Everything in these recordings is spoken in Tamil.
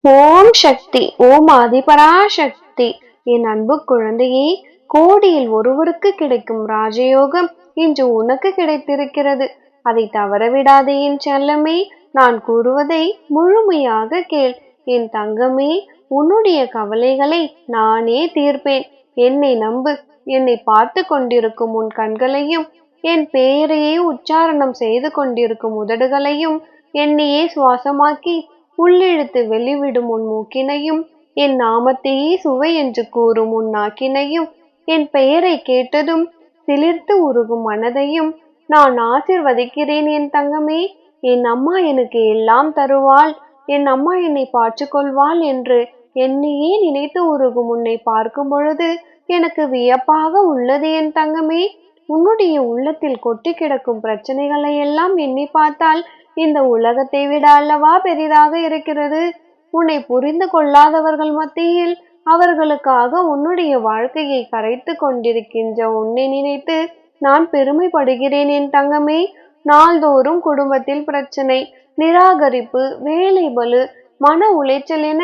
ஓம் சக்தி. ஓம் ஆதிபராசக்தி. என் அன்பு குழந்தையே, கோடியில் ஒருவருக்கு கிடைக்கும் ராஜயோகம் இன்று உனக்கு கிடைத்திருக்கிறது. அதை தவறவிடாதே என் செல்லமே. நான் கூறுவதை முழுமையாக கேள். என் தங்கமே, உன்னுடைய கவலைகளை நானே தீர்ப்பேன். என்னை நம்பு. என்னை பார்த்து கொண்டிருக்கும் உன் கண்களையும், என் பெயரையே உச்சாரணம் செய்து கொண்டிருக்கும் உதடுகளையும், என்னையே சுவாசமாக்கி உள்ளிழுத்து வெளிவிடும் உன் மூக்கினையும், என் நாமத்தையே சுவை என்று கூறும் உன் நாக்கினையும், என் பெயரை கேட்டதும் சிலிர்த்து உருகும் மனதையும் நான் ஆசிர்வதிக்கிறேன் என் தங்கமே. என் அம்மா எனக்கு எல்லாம் தருவாள், என் அம்மா என்னை பார்த்துக்கொள்வாள் என்று என்னையே நினைத்து உருகும் உன்னை பார்க்கும் பொழுது எனக்கு வியப்பாக உள்ளது என் தங்கமே. உன்னுடைய உள்ளத்தில் கொட்டி கிடக்கும் பிரச்சனைகளை எல்லாம் எண்ணி பார்த்தால் இந்த உலகத்தை விட அல்லவா பெரிதாக இருக்கிறது. உன்னை புரிந்து கொள்ளாதவர்கள் மத்தியில் அவர்களுக்காக உன்னுடைய வாழ்க்கையை கரைத்து கொண்டிருக்கின்ற உன்னை நினைத்து நான் பெருமைப்படுகிறேன் என் தங்கமே. நாள்தோறும் குடும்பத்தில் பிரச்சனை, நிராகரிப்பு, வேலை பளு, மன உளைச்சல் என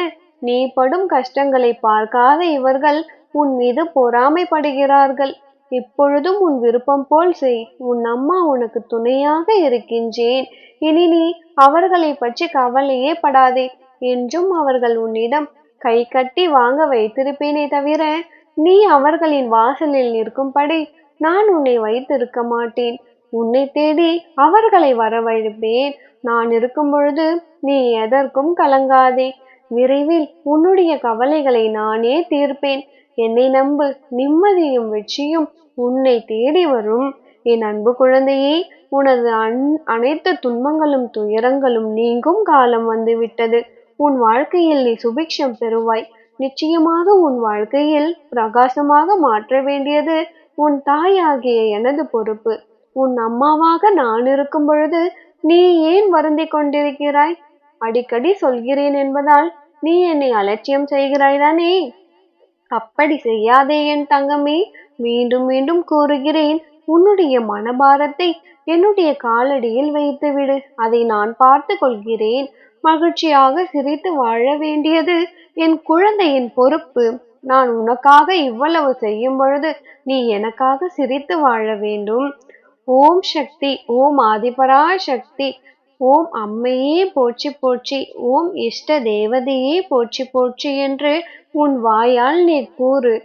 நீ படும் கஷ்டங்களை பார்க்காத இவர்கள் உன் மீது பொறாமைப்படுகிறார்கள். இப்பொழுதும் உன் விருப்பம் போல் செய். உன் அம்மா உனக்கு துணையாக இருக்கின்றேன். இனி நீ அவர்களை பற்றி கவலையே படாதே. என்றும் அவர்கள் உன்னிடம் கை கட்டி வாங்க வைத்திருப்பேனே தவிர நீ அவர்களின் வாசலில் நிற்கும்படி நான் உன்னை வைத்திருக்க மாட்டேன். உன்னை தேடி அவர்களை வரவழைப்பேன். நான் இருக்கும் பொழுது நீ எதற்கும் கலங்காதே. விரைவில் உன்னுடைய கவலைகளை நானே தீர்ப்பேன். என்னை நம்பு. நிம்மதியும் வெற்றியும் உன்னை தேடி வரும். என் அன்பு குழந்தையே, உனது அனைத்து துன்பங்களும் துயரங்களும் நீங்கும் காலம் வந்துவிட்டது. உன் வாழ்க்கையில் நீ சுபிக்ஷம் பெறுவாய். நிச்சயமாக உன் வாழ்க்கையில் பிரகாசமாக மாற்ற வேண்டியது உன் தாயாகிய எனது பொறுப்பு. உன் அம்மாவாக நான் இருக்கும் பொழுது நீ ஏன் வருந்திக் கொண்டிருக்கிறாய்? அடிக்கடி சொல்கிறேன் என்பதால் நீ என்னை அலட்சியம் செய்கிறாய் தானே? அப்படி செய்யாதே என் தங்கமே. மீண்டும் மீண்டும் கூறுகிறேன், உன்னுடைய மனபாரத்தை என்னுடைய காலடியில் வைத்துவிடு. அதை நான் பார்த்து கொள்கிறேன். மகிழ்ச்சியாக சிரித்து வாழ வேண்டியது என் குழந்தையின் பொறுப்பு. நான் உனக்காக இவ்வளவு செய்யும் பொழுது நீ எனக்காக சிரித்து வாழ வேண்டும். ஓம் சக்தி. ஓம் ஆதிபரா சக்தி. ஓம் அம்மையே போற்றி போற்றி. ஓம் இஷ்ட தேவதையே போற்றி போற்றி என்று உன் வாயால் நீ கூறு.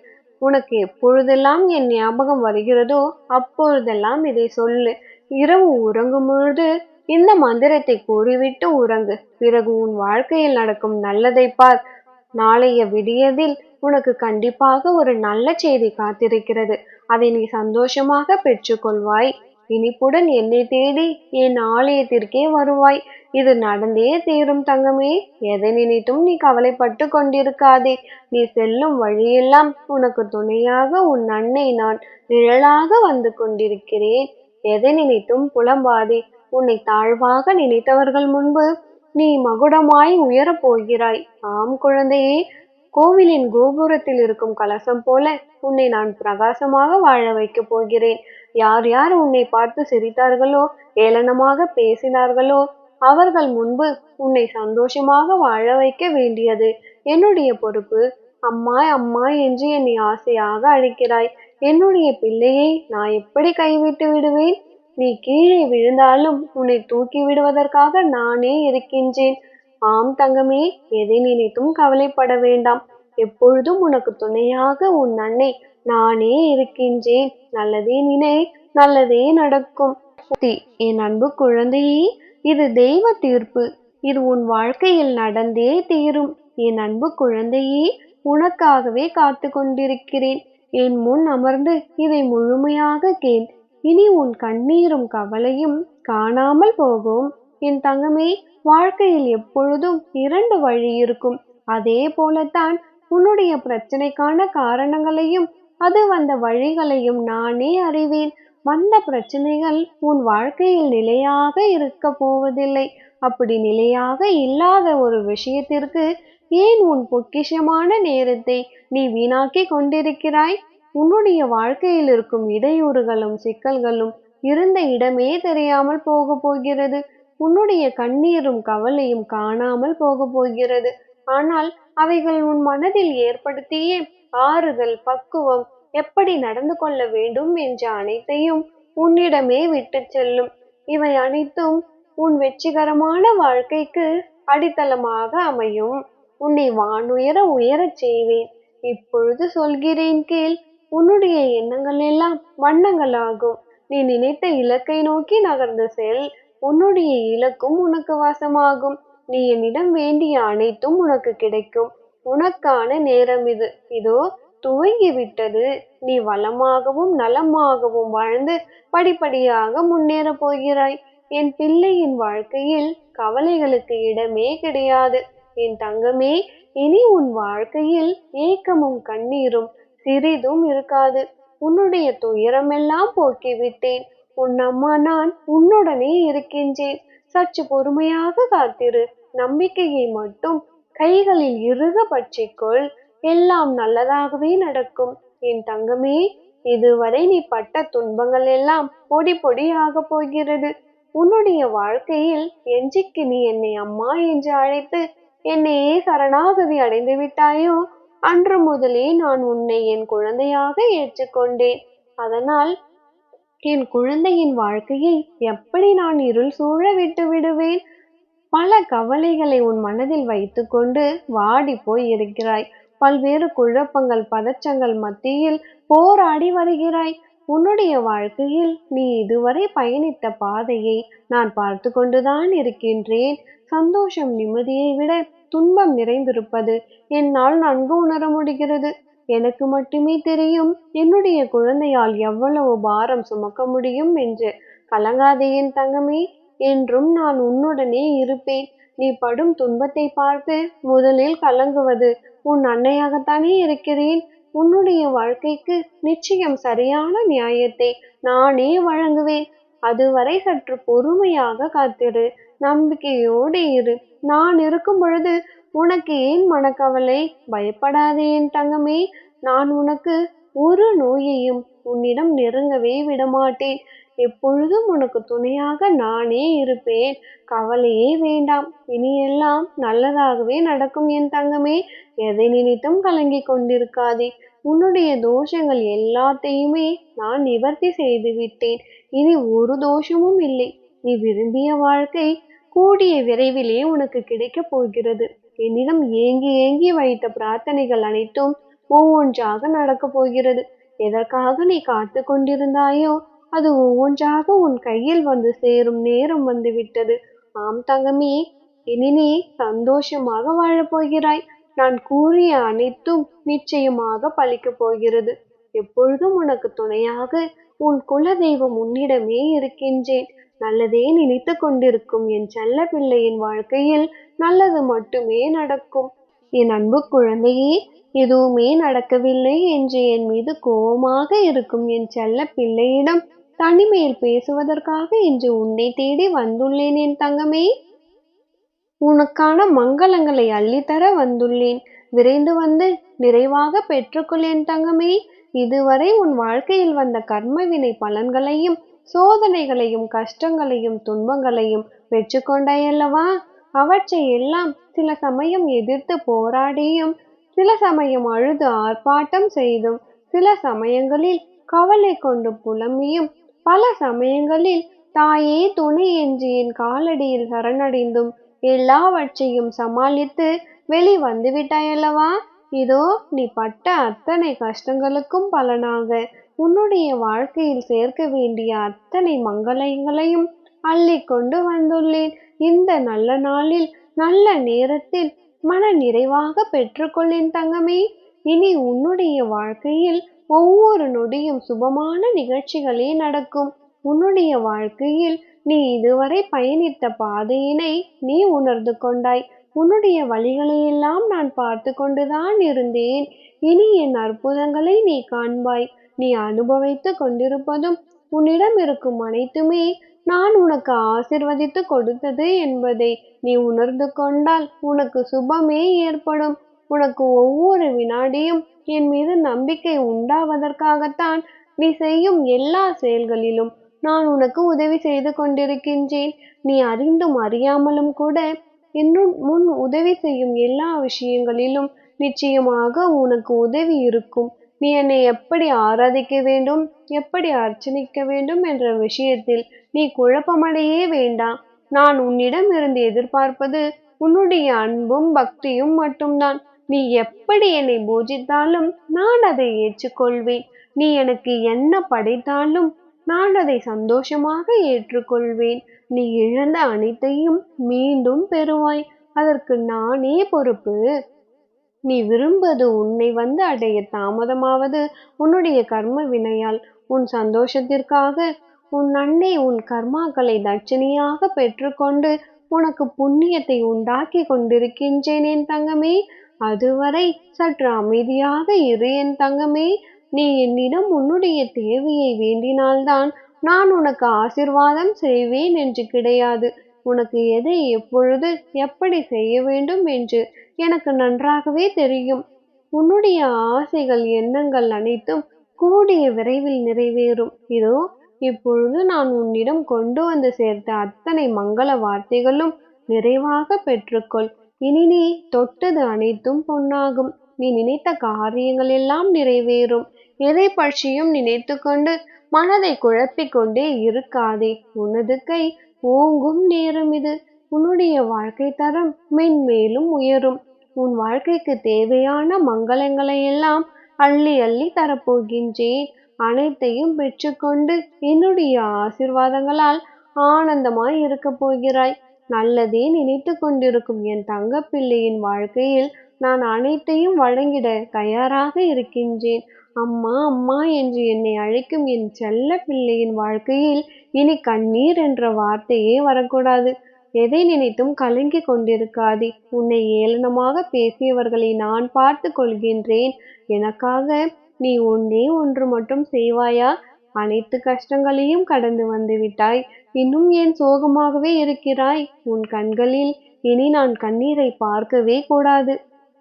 உனக்கு எப்பொழுதெல்லாம் என் ஞாபகம் வருகிறதோ அப்பொழுதெல்லாம் இதை சொல்லு. இரவு உறங்கும் பொழுது இந்த மந்திரத்தை கூறிவிட்டு உறங்கு. பிறகு உன் வாழ்க்கையில் நடக்கும் நல்லதை பார். நாளைய விடியதில் உனக்கு கண்டிப்பாக ஒரு நல்ல செய்தி காத்திருக்கிறது. அதை நீ சந்தோஷமாக பெற்றுக்கொள்வாய். இனிப்புடன் என்னை தேடி என் ஆலயத்திற்கே வருவாய். இது நடந்தே தீரும் தங்கமே. எதை நினைத்தும் நீ கவலைப்பட்டு கொண்டிருக்காதே. நீ செல்லும் வழியெல்லாம் உனக்கு துணையாக உன் அன்னை நான் நிழலாக வந்து கொண்டிருக்கிறேன். எதை நினைத்தும் புலம்பாதே. உன்னை தாழ்வாக நினைத்தவர்கள் முன்பு நீ மகுடமாய் உயரப் போகிறாய். ஆம் குழந்தையே, கோவிலின் கோபுரத்தில் இருக்கும் கலசம் போல உன்னை நான் பிரகாசமாக வாழ வைக்கப் போகிறேன். யார் யார் உன்னை பார்த்து சிரித்தார்களோ, ஏளனமாக பேசினார்களோ, அவர்கள் முன்பு உன்னை சந்தோஷமாக வாழ வைக்க வேண்டியது என்னுடைய பொறுப்பு. அம்மா அம்மா என்று என்னை ஆசையாக அழைக்கிறாய். என்னுடைய பிள்ளையை நான் எப்படி கைவிட்டு விடுவேன்? நீ கீழே விழுந்தாலும் உன்னை தூக்கி விடுவதற்காக நானே இருக்கின்றேன். ஆம் தங்கமே, எதை நினைத்தும் கவலைப்பட வேண்டாம். எப்பொழுதும் உனக்கு துணையாக உன் அன்னை நானே இருக்கின்றேன். நல்லதே நினை, நல்லதே நடக்கும். என் அன்பு குழந்தையே, இது தெய்வ தீர்ப்பு. இது உன் வாழ்க்கையில் நடந்தே தீரும். என் அன்பு குழந்தையே, உனக்காகவே காத்து கொண்டிருக்கிறேன். என் முன் அமர்ந்து இதை முழுமையாக கேள். இனி உன் கண்ணீரும் கவலையும் காணாமல் போகும். என் தங்கமே, வாழ்க்கையில் எப்பொழுதும் இரண்டு வழி இருக்கும். அதே போலத்தான் உன்னுடைய பிரச்சனைக்கான காரணங்களையும் அது வந்த வழிகளையும் நானே அறிவேன். வந்த பிரச்சனைகள் உன் வாழ்க்கையில் நிலையாக இருக்க போவதில்லை. அப்படி நிலையாக இல்லாத ஒரு விஷயத்திற்கு ஏன் உன் பொக்கிஷமான நேரத்தை நீ வீணாக்கி கொண்டிருக்கிறாய்? உன்னுடைய வாழ்க்கையில் இருக்கும் இடையூறுகளும் சிக்கல்களும் இருந்த இடமே தெரியாமல் போக போகிறது. உன்னுடைய கண்ணீரும் கவலையும் காணாமல் போக போகிறது. ஆனால் அவைகள் உன் மனதில் ஏற்படுத்திய ஆறுதல், பக்குவம், எப்படி நடந்து கொள்ள வேண்டும் என்ற அனைத்தையும் உன்னிடமே விட்டுச் செல்லும். இவை அனைத்தும் உன் வெற்றிகரமான வாழ்க்கைக்கு அடித்தளமாக அமையும். உன்னை வானுயர உயரச் செய்வேன். இப்பொழுது சொல்கிறேன் கேள். உன்னுடைய எண்ணங்கள் எல்லாம் வண்ணங்களாகும். நீ நினைத்த இலக்கை நோக்கி நகர்ந்து செல். உன்னுடைய இலக்கும் உனக்கு வசமாகும். நீ என்னிடம் வேண்டிய அனைத்தும் உனக்கு கிடைக்கும். உனக்கான நேரம் இது. இதோ துவங்கிவிட்டது. நீ வளமாகவும் நலமாகவும் வாழ்ந்து படிப்படியாக முன்னேறப் போகிறாய். என் பிள்ளையின் வாழ்க்கையில் கவலைகளுக்கு இடமே கிடையாது. என் தங்கமே, இனி உன் வாழ்க்கையில் ஏக்கமும் கண்ணீரும் சிறிதும் இருக்காது. உன்னுடைய துயரமெல்லாம் போக்கிவிட்டேன். உன் அம்மா நான் உன்னுடனே இருக்கின்றேன். சற்று பொறுமையாக காத்திரு. நம்பிக்கையை மட்டும் கைகளில் இறுக பற்றிக்கொள். எல்லாம் நல்லதாகவே நடக்கும். என் தங்கமே, இதுவரை நீ பட்ட துன்பங்கள் எல்லாம் பொடி பொடியாக போகிறது. உன்னுடைய வாழ்க்கையில் என்றைக்கு நீ என்னை அம்மா என்று அழைத்து என்னையே சரணாகதி அடைந்து விட்டாயோ, அன்று முதலே நான் உன்னை என் குழந்தையாக ஏற்றுக்கொண்டேன். அதனால் என் குழந்தையின் வாழ்க்கையை எப்படி நான் இருள் சூழ விட்டு விடுவேன்? பல கவலைகளை உன் மனதில் வைத்துக்கொண்டு வாடி போய் இருக்கிறாய். பல்வேறு குழப்பங்கள், பதற்றங்கள் மத்தியில் போராடி வருகிறாய். உன்னுடைய வாழ்க்கையில் நீ இதுவரை பயணித்த பாதையை நான் பார்த்து கொண்டுதான் இருக்கின்றேன். சந்தோஷம், நிம்மதியை விட துன்பம் நிறைந்திருப்பது என்னால் நன்கு உணர முடிகிறது. எனக்கு மட்டுமே தெரியும் என்னுடைய குழந்தையால் எவ்வளவு பாரம் சுமக்க முடியும் என்று. கலங்காதே என் தங்கமே. என்றும் நான் உன்னுடனே இருப்பேன். நீ படும் துன்பத்தை பார்த்து முதலில் கலங்குவது உன் அன்னையாகத்தானே இருக்கிறேன். உன்னுடைய வாழ்க்கைக்கு நிச்சயம் சரியான நியாயத்தை நானே வழங்குவேன். அதுவரை சற்று பொறுமையாக காத்திரு. நம்பிக்கையோடு இரு. நான் இருக்கும் பொழுது உனக்கு ஏன் மனக்கவலை? பயப்படாதே என் தங்கமே. நான் உனக்கு ஒரு நோயையும் உன்னிடம் நெருங்கவே விடமாட்டேன். எப்பொழுதும் உனக்கு துணையாக நானே இருப்பேன். கவலையே வேண்டாம். இனியெல்லாம் நல்லதாகவே நடக்கும் என் தங்கமே. எதை நினைத்தும் கலங்கிக் கொண்டிருக்காதே. உன்னுடைய தோஷங்கள் எல்லாத்தையுமே நான் நிவர்த்தி செய்து விட்டேன். இனி ஒரு தோஷமும் இல்லை. நீ விரும்பிய வாழ்க்கை கூடிய விரைவிலே உனக்கு கிடைக்கப் போகிறது. என்னிடம் ஏங்கி ஏங்கி வைத்த பிரார்த்தனைகள் அனைத்தும் ஒவ்வொன்றாக நடக்கப் போகிறது. எதற்காக நீ காத்து கொண்டிருந்தாயோ அது ஒவ்வொன்றாக உன் கையில் வந்து சேரும் நேரம் வந்துவிட்டது. ஆம் தங்கமே, இனி நீ சந்தோஷமாக வாழப் போகிறாய். நான் கூறிய அனைத்தும் நிச்சயமாக பலிக்கப் போகிறது. எப்பொழுதும் உனக்கு துணையாக உன் குலதெய்வம் உன்னிடமே இருக்கின்றேன். நல்லதே நினைத்து கொண்டிருக்கும் என் செல்ல பிள்ளையின் வாழ்க்கையில் நல்லது மட்டுமே நடக்கும். என் அன்பு குழந்தையே, எதுவுமே நடக்கவில்லை என்று என் மீது கோபமாக இருக்கும் என் செல்ல பிள்ளையிடம் தனிமையில் பேசுவதற்காக இன்று உன்னை தேடி வந்துள்ளேன் என் தங்கமே. உனக்கான மங்களங்களை அள்ளித்தர வந்துள்ளேன். விரைந்து வந்து நிறைவாக பெற்றுக்கொள் என் தங்கமே. இதுவரை உன் வாழ்க்கையில் வந்த கர்மவினை பலன்களையும் சோதனைகளையும் கஷ்டங்களையும் துன்பங்களையும் பெற்றுக்கொண்டாயல்லவா? அவற்றை எல்லாம் சில சமயம் எதிர்த்து போராடியும், சில சமயம் அழுது ஆர்ப்பாட்டம் செய்தும், சில சமயங்களில் கவலை கொண்டு புலம்பியும், பல சமயங்களில் தாயே துணை என்று என் காலடியில் சரணடைந்தும் எல்லாவற்றையும் சமாளித்து வெளி வந்துவிட்டாயல்லவா? இதோ நீ பட்ட அத்தனை கஷ்டங்களுக்கும் பலனாக உன்னுடைய வாழ்க்கையில் சேர்க்க வேண்டிய அத்தனை மங்களங்களையும் அள்ளி கொண்டு வந்துள்ளேன். இந்த நல்ல நாளில் நல்ல நேரத்தில் மன நிறைவாக பெற்றுக்கொள்ளேன் தங்கமே. இனி உன்னுடைய வாழ்க்கையில் ஒவ்வொரு நொடியும் சுபமான நிகழ்ச்சிகளே நடக்கும். உன்னுடைய வாழ்க்கையில் நீ இதுவரை பயணித்த பாதையினை நீ உணர்ந்து கொண்டாய். உன்னுடைய வழிகளையெல்லாம் நான் பார்த்து கொண்டுதான் இருந்தேன். இனி என் அற்புதங்களை நீ காண்பாய். நீ அனுபவித்து கொண்டிருப்பதும் உன்னிடம் இருக்கும் அனைத்துமே நான் உனக்கு ஆசிர்வதித்து கொடுத்தது என்பதை நீ உணர்ந்து கொண்டால் உனக்கு சுபமே ஏற்படும். உனக்கு ஒவ்வொரு வினாடியும் என் மீது நம்பிக்கை உண்டாவதற்காகத்தான் நீ செய்யும் எல்லா செயல்களிலும் நான் உனக்கு உதவி செய்து கொண்டிருக்கின்றேன். நீ அறிந்தும் அறியாமலும் கூட என்னும் முன் உதவி செய்யும் எல்லா விஷயங்களிலும் நிச்சயமாக உனக்கு உதவி இருக்கும். நீ என்னை எப்படி ஆராதிக்க வேண்டும், எப்படி அர்ச்சனிக்க வேண்டும் என்ற விஷயத்தில் நீ குழப்பமடையே வேண்டாம். நான் உன்னிடம் இருந்து எதிர்பார்ப்பது உன்னுடைய அன்பும் பக்தியும் மட்டும்தான். நீ எப்படி என்னை பூஜித்தாலும் நான் அதை ஏற்றுக்கொள்வேன். நீ எனக்கு என்ன படைத்தாலும் நான் அதை சந்தோஷமாக ஏற்றுக்கொள்வேன். நீ இழந்த அனைத்தையும் மீண்டும் பெறுவாய். அதற்கு நானே பொறுப்பு. நீ விரும்புவது உன்னை வந்து அடைய தாமதமாவது உன்னுடைய கர்ம வினையால். உன் சந்தோஷத்திற்காக உன் அன்னை உன் கர்மாக்களை தட்சணியாக பெற்றுக்கொண்டு உனக்கு புண்ணியத்தை உண்டாக்கி கொண்டிருக்கின்றேன் என் தங்கமே. அதுவரை சற்று அமைதியாக இரு என் தங்கமே. நீ என்னிடம் உன்னுடைய தேவையை வேண்டினால்தான் நான் உனக்கு ஆசிர்வாதம் செய்வேன் என்று கிடையாது. உனக்கு எதை எப்பொழுது எப்படி செய்ய வேண்டும் என்று எனக்கு நன்றாகவே தெரியும். உன்னுடைய ஆசைகள் எண்ணங்கள் அனைத்தும் கூடிய விரைவில் நிறைவேறும். இதோ இப்பொழுது நான் உன்னிடம் கொண்டு வந்து சேர்த்த அத்தனை மங்கள வார்த்தைகளும் நிறைவாக பெற்றுக்கொள். இனி நீ தொட்டது அனைத்தும் பொன்னாகும். நீ நினைத்த காரியங்கள் எல்லாம் நிறைவேறும். எதை பற்றியும் நினைத்து கொண்டு மனதை குழப்பிக் கொண்டே இருக்காதே. உனது கை ஓங்கும் நேரம் இது. உன்னுடைய வாழ்க்கை தரம் மென்மேலும் உயரும். உன் வாழ்க்கைக்கு தேவையான மங்களங்களை எல்லாம் அள்ளி அள்ளி தரப்போகின்றேன். அனைத்தையும் பெற்றுக்கொண்டு என்னுடைய ஆசிர்வாதங்களால் ஆனந்தமாய் இருக்கப் போகிறாய். நல்லதே நினைத்து கொண்டிருக்கும் என் தங்கப்பிள்ளையின் வாழ்க்கையில் நான் அனைத்தையும் வழங்கிட தயாராக இருக்கின்றேன். அம்மா அம்மா என்று என்னை அழைக்கும் என் செல்ல பிள்ளையின் வாழ்க்கையில் இனி கண்ணீர் என்ற வார்த்தையே வரக்கூடாது. எதை நினைத்தும் கலங்கிக் கொண்டிருக்காதே. உன்னை ஏளனமாக பேசியவர்களை நான் பார்த்து கொள்கின்றேன். எனக்காக நீ ஒன்றே ஒன்று மட்டும் செய்வாயா? அனைத்து கஷ்டங்களையும் கடந்து வந்து விட்டாய். இன்னும் ஏன் சோகமாகவே இருக்கிறாய்? உன் கண்களில் இனி நான் கண்ணீரை பார்க்கவே கூடாது.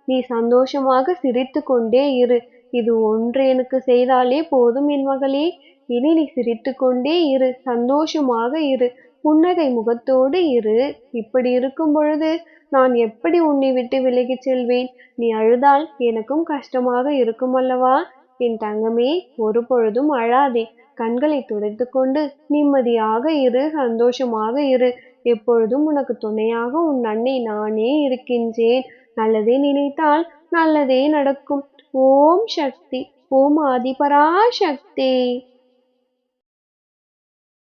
நீ சந்தோஷமாக சிரித்து கொண்டே இரு. இது ஒன்று எனக்கு செய்தாலே போதும் என் மகளே. இனி நீ சிரித்து கொண்டே இரு, சந்தோஷமாக இரு, புன்னகை முகத்தோடு இரு. இப்படி இருக்கும் பொழுது நான் எப்படி உன்னை விட்டு விலகிச் செல்வேன்? நீ அழுதால் எனக்கும் கஷ்டமாக இருக்கும் அல்லவா? என் தங்கமே, ஒரு பொழுதும் அழாதே. கண்களை துடைத்துக்கொண்டு நிம்மதியாக இரு, சந்தோஷமாக இரு. எப்பொழுதும் உனக்கு துணையாக உன் அன்னை நானே இருக்கின்றேன். நல்லதே நினைத்தால் நல்லதே நடக்கும். ஓம் சக்தி. ஓம் ஆதிபராசக்தி.